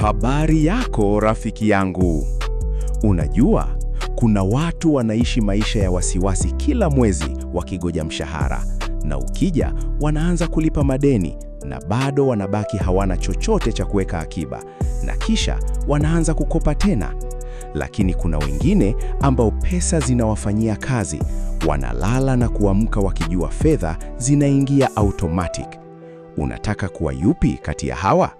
Habari yako rafiki yangu. Unajua, kuna watu wanaishi maisha ya wasiwasi kila mwezi wakigoja mshahara, na ukija wanaanza kulipa madeni na bado wanabaki hawana chochote cha kuweka akiba, na kisha wanaanza kukopa tena. Lakini kuna wengine ambao pesa zinawafanyia kazi, wanalala na kuamka wakijua fedha zinaingia automatic. Unataka kuwa yupi kati ya hawa?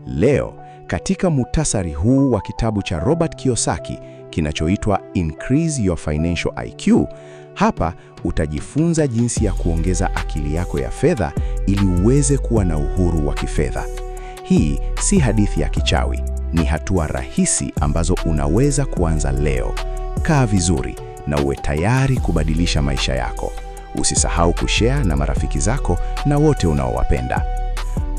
Leo katika muhtasari huu wa kitabu cha Robert Kiyosaki kinachoitwa Increase Your Financial IQ, hapa utajifunza jinsi ya kuongeza akili yako ya fedha ili uweze kuwa na uhuru wa kifedha. Hii si hadithi ya kichawi, ni hatua rahisi ambazo unaweza kuanza leo. Kaa vizuri na uwe tayari kubadilisha maisha yako. Usisahau kushare na marafiki zako na wote unaowapenda.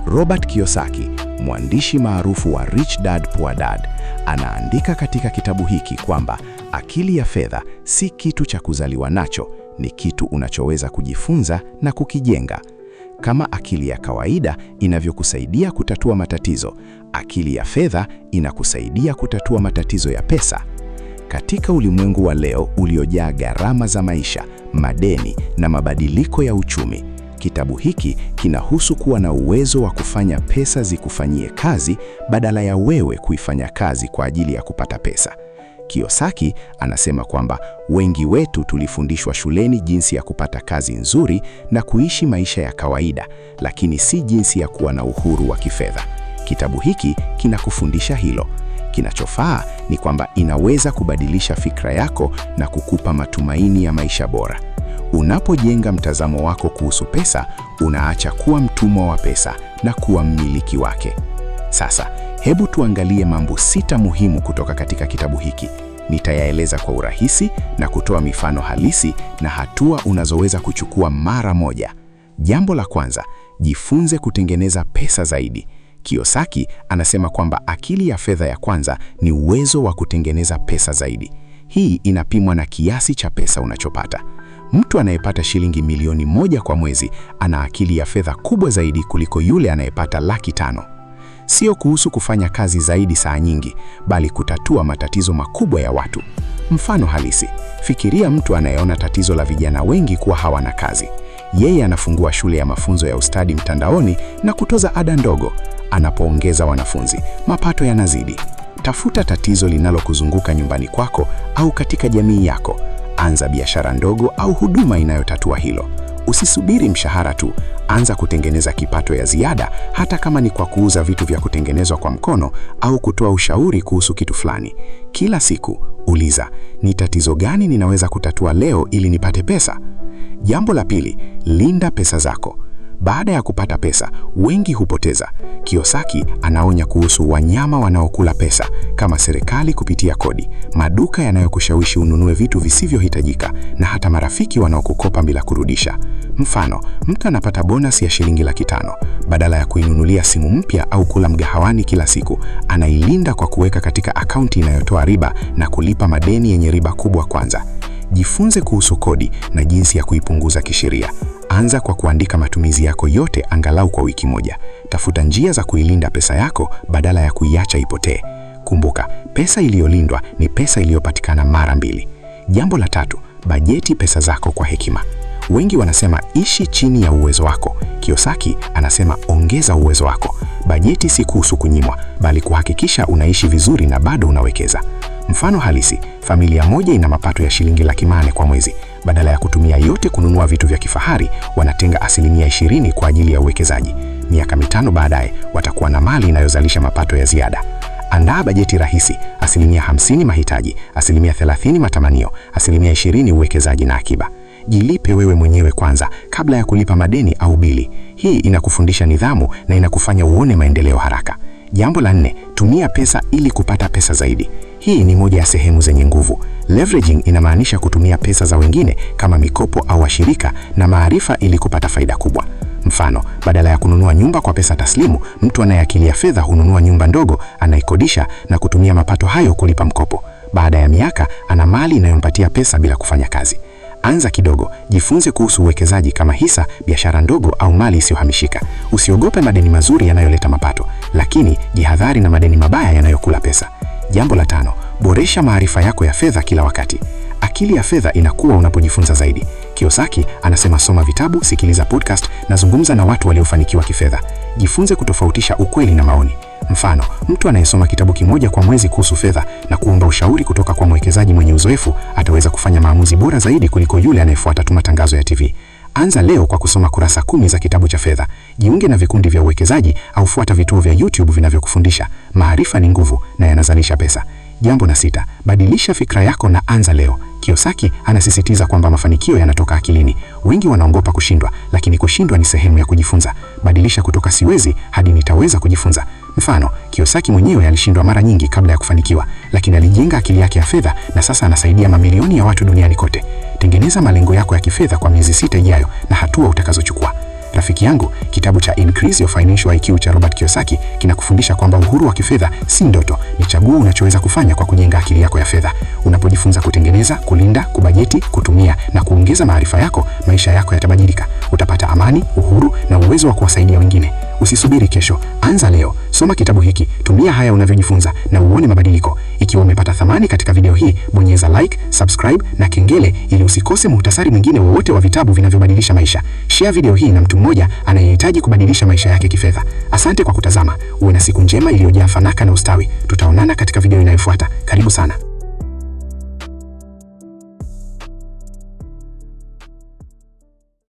Robert Kiyosaki, mwandishi maarufu wa Rich Dad Poor Dad, anaandika katika kitabu hiki kwamba akili ya fedha si kitu cha kuzaliwa nacho, ni kitu unachoweza kujifunza na kukijenga. Kama akili ya kawaida inavyokusaidia kutatua matatizo, akili ya fedha inakusaidia kutatua matatizo ya pesa. Katika ulimwengu wa leo uliojaa gharama za maisha, madeni na mabadiliko ya uchumi, kitabu hiki kinahusu kuwa na uwezo wa kufanya pesa zikufanyie kazi badala ya wewe kuifanya kazi kwa ajili ya kupata pesa. Kiyosaki anasema kwamba wengi wetu tulifundishwa shuleni jinsi ya kupata kazi nzuri na kuishi maisha ya kawaida, lakini si jinsi ya kuwa na uhuru wa kifedha. Kitabu hiki kinakufundisha hilo. Kinachofaa ni kwamba inaweza kubadilisha fikra yako na kukupa matumaini ya maisha bora. Unapojenga mtazamo wako kuhusu pesa, unaacha kuwa mtumwa wa pesa na kuwa mmiliki wake. Sasa, hebu tuangalie mambo 6 muhimu kutoka katika kitabu hiki. Nitayaeleza kwa urahisi na kutoa mifano halisi na hatua unazoweza kuchukua mara moja. Jambo la kwanza, jifunze kutengeneza pesa zaidi. Kiyosaki anasema kwamba akili ya fedha ya kwanza ni uwezo wa kutengeneza pesa zaidi. Hii inapimwa na kiasi cha pesa unachopata. Mtu anayepata shilingi milioni 1 kwa mwezi ana akili ya fedha kubwa zaidi kuliko yule anayepata 500,000. Sio kuhusu kufanya kazi zaidi saa nyingi, bali kutatua matatizo makubwa ya watu. Mfano halisi, fikiria mtu anayeona tatizo la vijana wengi kuwa hawana kazi. Yeye anafungua shule ya mafunzo ya ustadi mtandaoni na kutoza ada ndogo. Anapoongeza wanafunzi, mapato yanazidi. Tafuta tatizo linalokuzunguka nyumbani kwako au katika jamii yako. Anza biashara ndogo au huduma inayotatua hilo. Usisubiri mshahara tu, anza kutengeneza kipato ya ziada, hata kama ni kwa kuuza vitu vya kutengenezwa kwa mkono au kutoa ushauri kuhusu kitu fulani. Kila siku uliza, ni tatizo gani ninaweza kutatua leo ili nipate pesa? Jambo la pili, linda pesa zako. Baada ya kupata pesa, wengi hupoteza. Kiyosaki anaonya kuhusu wanyama wanaokula pesa, kama serikali kupitia kodi, maduka yanayokushawishi ununue vitu visivyohitajika, na hata marafiki wanaokukopa bila kurudisha. Mfano, mtu anapata bonus ya shilingi 500,000. Badala ya kuinunulia simu mpya au kula mgahawani kila siku, anailinda kwa kuweka katika akaunti inayotoa riba na kulipa madeni yenye riba kubwa kwanza. Jifunze kuhusu kodi na jinsi ya kuipunguza kisheria. Anza kwa kuandika matumizi yako yote angalau kwa wiki moja. Tafuta njia za kuilinda pesa yako badala ya kuiacha ipotee. Kumbuka, pesa iliyolindwa ni pesa iliyopatikana mara 2. Jambo la tatu, bajeti pesa zako kwa hekima. Wengi wanasema ishi chini ya uwezo wako. Kiyosaki anasema ongeza uwezo wako. Bajeti si kuhusu kunyimwa, bali kuhakikisha unaishi vizuri na bado unawekeza. Mfano halisi, familia moja ina mapato ya shilingi 800,000 kwa mwezi. Badala ya kutumia yote kununua vitu vya kifahari, wanatenga 20% kwa ajili ya uwekezaji. Miaka 5 baadaye, watakuwa na mali inayozalisha mapato ya ziada. Andaa bajeti rahisi: 50% mahitaji, 30% matamanio, 20% uwekezaji na akiba. Jilipe wewe mwenyewe kwanza kabla ya kulipa madeni au bili. Hii inakufundisha nidhamu na inakufanya uone maendeleo haraka. Jambo la 4, tumia pesa ili kupata pesa zaidi. Hii ni moja ya sehemu zenye nguvu. Leveraging inamaanisha kutumia pesa za wengine kama mikopo au washirika na maarifa ili kupata faida kubwa. Mfano, badala ya kununua nyumba kwa pesa taslimu, mtu anayeakili ya fedha hununua nyumba ndogo, anaikodisha na kutumia mapato hayo kulipa mkopo. Baada ya miaka, ana mali inayompatia pesa bila kufanya kazi. Anza kidogo, jifunze kuhusu uwekezaji kama hisa, biashara ndogo au mali isiyohamishika. Usiogope madeni mazuri yanayoleta mapato, lakini jihadhari na madeni mabaya yanayokula pesa. Jambo la 5, boresha maarifa yako ya fedha kila wakati. Akili ya fedha inakuwa unapojifunza zaidi. Kiyosaki anasema soma vitabu, sikiliza podcast na zungumza na watu waliofanikiwa kifedha. Jifunze kutofautisha ukweli na maoni. Mfano, mtu anayesoma kitabu kimoja kwa mwezi kuhusu fedha na kuomba ushauri kutoka kwa mwekezaji mwenye uzoefu ataweza kufanya maamuzi bora zaidi kuliko yule anayefuata tu matangazo ya TV. Anza leo kwa kusoma kurasa 10 za kitabu cha fedha. Jiunge na vikundi vya uwekezaji au fuata vituo vya YouTube vinavyokufundisha. Maarifa ni nguvu na yanazalisha pesa. Jambo la 6, badilisha fikra yako na anza leo. Kiyosaki anasisitiza kwamba mafanikio yanatoka akilini. Wengi wanaogopa kushindwa, lakini kushindwa ni sehemu ya kujifunza. Badilisha kutoka siwezi hadi nitaweza kujifunza. Mfano, Kiyosaki mwenyewe alishindwa mara nyingi kabla ya kufanikiwa, lakini alijenga akili yake ya fedha na sasa anasaidia mamilioni ya watu duniani kote. Tengeneza malengo yako ya kifedha kwa miezi 6 ijayo na hatua utakazochukua. Rafiki yangu, kitabu cha Increase Your Financial IQ cha Robert Kiyosaki kinakufundisha kwamba uhuru wa kifedha si ndoto, ni chaguo unachoweza kufanya kwa kujenga akili yako ya fedha. Unapojifunza kutengeneza, kulinda, kubajeti, kutumia na kuongeza maarifa yako, maisha yako yatabadilika. Utapata amani, uhuru na uwezo wa kuwasaidia wengine. Usisubiri kesho, anza leo. Soma kitabu hiki, tumia haya unavyojifunza na uone mabadiliko. Ikiwa umepata thamani katika video hii, bonyeza like, subscribe na kengele ili usikose muhtasari mwingine wowote wa vitabu vinavyobadilisha maisha. Share video hii na mtu mmoja anayehitaji kubadilisha maisha yake kifedha. Asante kwa kutazama. Uwe na siku njema iliyojaa fanaka na ustawi. Tutaonana katika video inayofuata. Karibu sana.